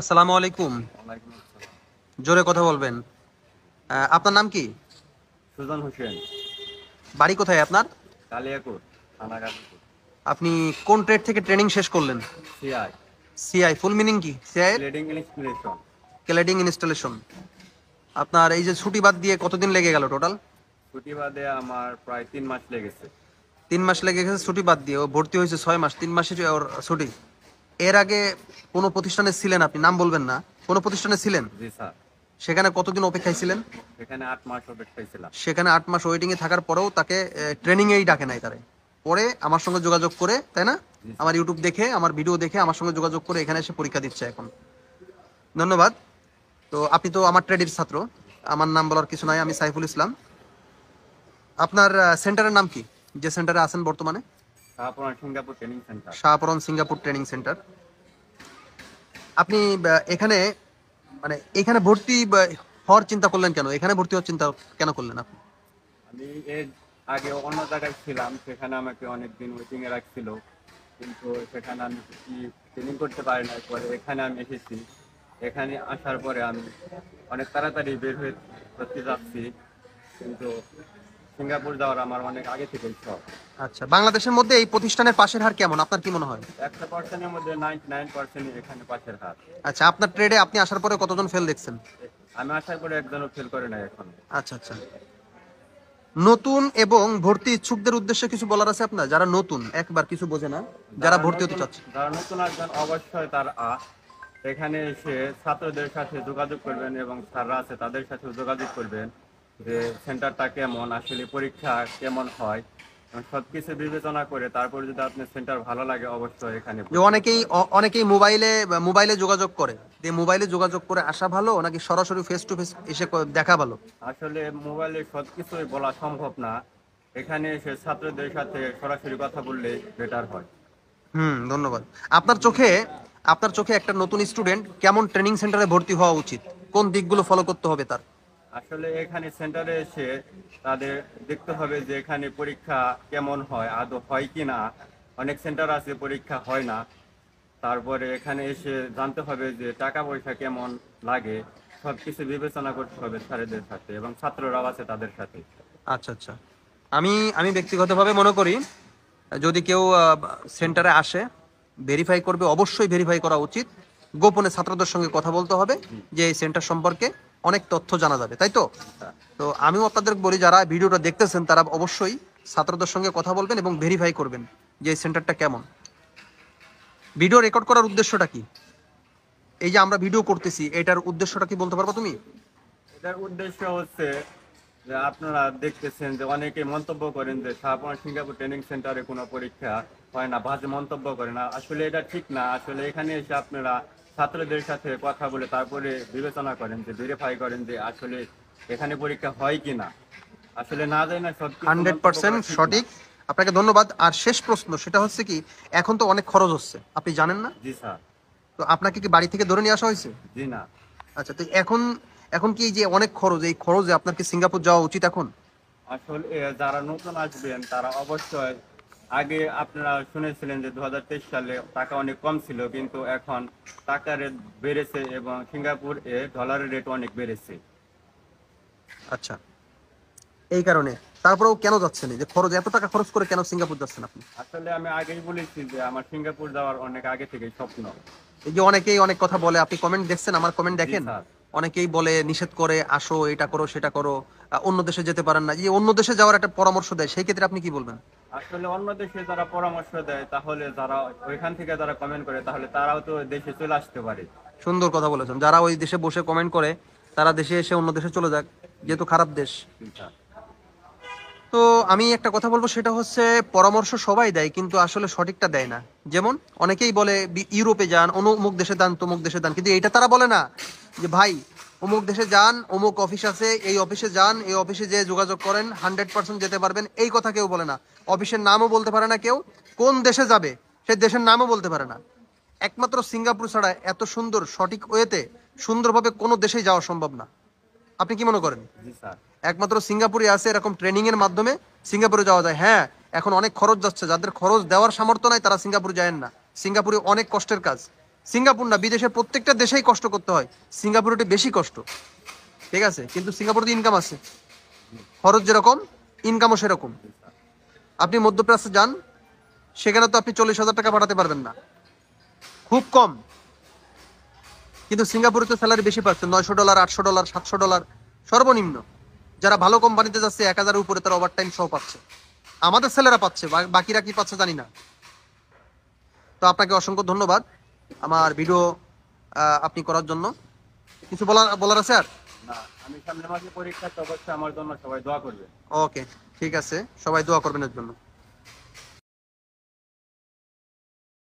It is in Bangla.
আসসালামু আলাইকুম। ওয়ালাইকুম আসসালাম। জোরে কথা বলবেন। আপনার নাম কি? সুজন হোসেন। বাড়ি কোথায় আপনার? কালিয়াকোট, থানা গাজীপুর। আপনি কোন ট্রেড থেকে ট্রেনিং শেষ করলেন? সিআই, সিআই ফুল মিনিং কি? CI cladding installation. Cladding installation. আপনার এই যে ছুটি বাদ দিয়ে কতদিন লেগে গেল টোটাল? ছুটি বাদে আমার প্রায় 3 মাস লেগেছে। 3 মাস লেগে গেছে ছুটি বাদ দিয়ে। ও ভর্তি হয়েছে 6 মাস, 3 মাসের ওর ছুটি। এর আগে কোনো প্রতিষ্ঠানে ছিলেন? আপনি নাম বলবেন না, কোনো প্রতিষ্ঠানে ছিলেন? জি স্যার। সেখানে কতদিন অপেক্ষায় ছিলেন? এখানে 8 মাস অপেক্ষায় ছিলাম। সেখানে 8 মাস ওয়েটিং এ থাকার পরেও তাকে ট্রেনিং এই ডাকে নাই তারে। পরে আমার সঙ্গে যোগাযোগ করে, তাই না? জি আমার স্যার। ইউটিউব দেখে, আমার ভিডিও দেখে আমার সঙ্গে যোগাযোগ করে এখানে এসে পরীক্ষা দিচ্ছে এখন। ধন্যবাদ। তো আপনি তো আমার ট্রেডের ছাত্র, আমার নাম বলার কিছু নাই, আমি সাইফুল ইসলাম। আপনার সেন্টারের নাম কি, যে সেন্টারে আছেন বর্তমানে? তারপর Singapore training centre. Shahporan Singapore training centre. আপনি এখানে মানে এখানে ভর্তি হওয়ার চিন্তা করলেন কেন? এখানে ভর্তি হওয়ার চিন্তা কেন করলেন আপনি? আমি এর আগে অন্য জায়গায় ছিলাম, সেখানে আমাকে অনেকদিন ওয়েটিং এ রাখছিল, কিন্তু সেখানে আমি কি ট্রেনিং করতে পারি না। পরে এখানে আমি এসেছি। এখানে আসার পরে আমি অনেক তাড়াতাড়ি বের হয়ে করতে যাচ্ছি, কিন্তু সিঙ্গাপুর যাওয়ার আমার অনেক আগে থেকেই শখ। আচ্ছা, বাংলাদেশের মধ্যে এই প্রতিষ্ঠানের পাশের হার কেমন আপনার কি মনে হয়? 100%-এর মধ্যে 99% এখানে পাশের হার। আচ্ছা, আপনার ট্রেডে আপনি আসার পরে কতজন ফেল দেখছেন? আমি আশা করি একজনও ফেল করে নাই এখন। আচ্ছা আচ্ছা। নতুন এবং ভর্তি ইচ্ছুকদের উদ্দেশ্যে কিছু বলার আছে আপনার, যারা নতুন একবার কিছু বোঝে না, যারা ভর্তি হতে চাচ্ছে? যারা নতুন আসবেন অবশ্যই এখানে এসে ছাত্রদের সাথে যোগাযোগ করবেন এবং স্যাররা আছে তাদের সাথে যোগাযোগ করবেন যে সেন্টারটা কেমন, আসলে পরীক্ষা কেমন হয়, এবং সবকিছু বিবেচনা করে তারপর যদি আপনার সেন্টার ভালো লাগে অবশ্যই এখানে যে ভর্তি হতে অনেকেই পারেন। অনেকেই মোবাইলে মোবাইলে যোগাযোগ করে, যে মোবাইলে যোগাযোগ করে আসা ভালো নাকি সরাসরি ফেস টু ফেস এসে দেখা ভালো? আসলে মোবাইলে সবকিছুই বলা সম্ভব না, এখানে এসে ছাত্রদের সাথে সরাসরি কথা বললে বেটার হয়। ধন্যবাদ। আপনার চোখে আপনার চোখে একটা নতুন স্টুডেন্ট কেমন ট্রেনিং সেন্টারে ভর্তি হওয়া উচিত? কোন দিকগুলো ফলো করতে হবে তার? আসলে এখানে সেন্টারে এসে তাদের দেখতে হবে যে এখানে পরীক্ষা কেমন হয়, আদৌ হয় কি না। অনেক সেন্টার আছে পরীক্ষা হয় না। তারপরে এখানে এসে জানতে হবে যে টাকা পয়সা কেমন লাগে, সবকিছু বিবেচনা করতে হবে স্যারেদের সাথে এবং ছাত্ররাও আছে তাদের সাথে। আচ্ছা আচ্ছা। আমি আমি ব্যক্তিগতভাবে মনে করি, যদি কেউ সেন্টারে আসে, ভেরিফাই করবে, অবশ্যই ভেরিফাই করা উচিত। গোপনে ছাত্রদের সঙ্গে কথা বলতে হবে, জি। যে এই সেন্টার সম্পর্কে অনেক তথ্য জানা যাবে, তাই তো? আচ্ছা। তো আমিও আপনাদের বলি, যারা ভিডিওটা দেখতেছেন তারা অবশ্যই ছাত্রদের সঙ্গে কথা বলবেন এবং ভেরিফাই করবেন যে এই সেন্টারটা কেমন। ভিডিও রেকর্ড করার উদ্দেশ্যটা কি? এই যে আমরা ভিডিও করতেছি, এটার উদ্দেশ্যটা কি বলতে পারবো তুমি? এটার উদ্দেশ্য হচ্ছে যে আপনারা দেখতেছেন যে অনেকে মন্তব্য করেন যে শাহপনা সিঙ্গাপুর ট্রেনিং সেন্টারে কোনো পরীক্ষা হয় না, বাজে মন্তব্য করেন না। আসলে এটা ঠিক না। আসলে এখানে এসে আপনারা ছাত্রদের সাথে কথা বলে তারপরে বিবেচনা করেন, যে ভেরিফাই করেন যে আসলে এখানে পরীক্ষা হয় কি না। আসলে না যায় না সবকিছু হান্ড্রেড মন্তব্য পার্সেন্ট করা ঠিক না। সঠিক। আপনাকে ধন্যবাদ। আর শেষ প্রশ্ন সেটা হচ্ছে কি, এখন তো অনেক খরচ হচ্ছে, আপনি জানেন না? জি স্যার। তো আপনাকে কি বাড়ি থেকে ধরে নিয়ে আসা হয়েছে? জি না। আচ্ছা, তো এখন এখন কি এই যে অনেক খরচ, এই খরচে আপনার কি সিঙ্গাপুর যাওয়া উচিত এখন? আসলে যারা নতুন আসবেন তারা অবশ্যই, আগে আপনারা শুনেছিলেন যে 2023 সালে টাকা অনেক কম ছিল, কিন্তু এখন টাকার রেট বেড়েছে এবং সিঙ্গাপুর ডলারের রেট অনেক বেড়েছে। আচ্ছা, এই কারণে তারপরেও কেন যাচ্ছেন? এই যে খরচ, এত টাকা খরচ করে কেন সিঙ্গাপুর যাচ্ছেন আপনি? আসলে আমি আগেই বলেছি যে আমার সিঙ্গাপুর যাওয়ার অনেক আগে থেকেই স্বপ্ন। এই যে অনেকেই অনেক কথা বলে, আপনি কমেন্ট দেখছেন, আমার কমেন্ট জি দেখেন? স্যার। অনেকেই বলে, নিষেধ করে, আসো এটা করো সেটা করো, অন্য দেশে যেতে পারেন না, এই যে অন্য দেশে যাওয়ার একটা পরামর্শ দেয়, সেই ক্ষেত্রে আপনি কি বলবেন? আসলে অন্য দেশে যারা পরামর্শ দেয়, তাহলে যারা ওইখান থেকে যারা কমেন্ট করে, তাহলে তারাও তো দেশে চলে আসতে পারে। সুন্দর কথা বলেছেন। যারা ওই দেশে বসে কমেন্ট করে, তারা দেশে এসে অন্য দেশে চলে যাক, জি। যেহেতু খারাপ দেশ। জি স্যার। তো আমি একটা কথা বলবো, সেটা হচ্ছে পরামর্শ সবাই দেয় কিন্তু আসলে সঠিকটা দেয় না। যেমন অনেকেই বলে ইউরোপে যান, অমুক দেশে যান, তমুক দেশে যান, কিন্তু এটা তারা বলে না যে ভাই অমুক দেশে যান, অমুক অফিস আছে, এই অফিসে যান, এই অফিসে যে যোগাযোগ করেন 100% যেতে পারবেন, এই কথা কেউ বলে না। অফিসের নামও বলতে পারে না কেউ, কোন দেশে যাবে সেই দেশের নামও বলতে পারে না। একমাত্র সিঙ্গাপুর ছাড়া এত সুন্দর সঠিক ওয়েতে সুন্দরভাবে কোনো দেশেই যাওয়া সম্ভব না। আপনি কি মনে করেন? জি স্যার। একমাত্র সিঙ্গাপুরে আছে এরকম ট্রেনিং এর মাধ্যমে সিঙ্গাপুরে যাওয়া যায়। হ্যাঁ, এখন অনেক খরচ যাচ্ছে, যাদের খরচ দেওয়ার সামর্থ্য নাই তারা সিঙ্গাপুর যায় না। সিঙ্গাপুরে অনেক কষ্টের কাজ, সিঙ্গাপুর না, বিদেশের প্রত্যেকটা দেশেই কষ্ট করতে হয়, সিঙ্গাপুরে একটু বেশি কষ্ট, ঠিক আছে? কিন্তু সিঙ্গাপুরে তো ইনকাম আছে, খরচ যেরকম ইনকামও সেরকম। আপনি মধ্যপ্রাচ্যে যান, সেখানে তো আপনি 40,000 টাকা পাঠাতে পারবেন না, খুব কম। কিন্তু সিঙ্গাপুরে তো স্যালারি বেশি পাচ্ছে, $900, $800, $700 সর্বনিম্ন। যারা ভালো কোম্পানিতে যাচ্ছে 1,000-এর উপরে, তারা ওভার টাইম সহ পাচ্ছে। আমাদের ছেলেরা পাচ্ছে, বাকিরা কি পাচ্ছে জানি না। তো আপনাকে অসংখ্য ধন্যবাদ আমার ভিডিও আপনি করার জন্য। কিছু বলার বলার আছে আর? না, আমি সামনের মাসে পরীক্ষা, তো অবশ্যই আমার জন্য সবাই দোয়া করবে। ওকে, ঠিক আছে, সবাই দোয়া করবেন এর জন্য।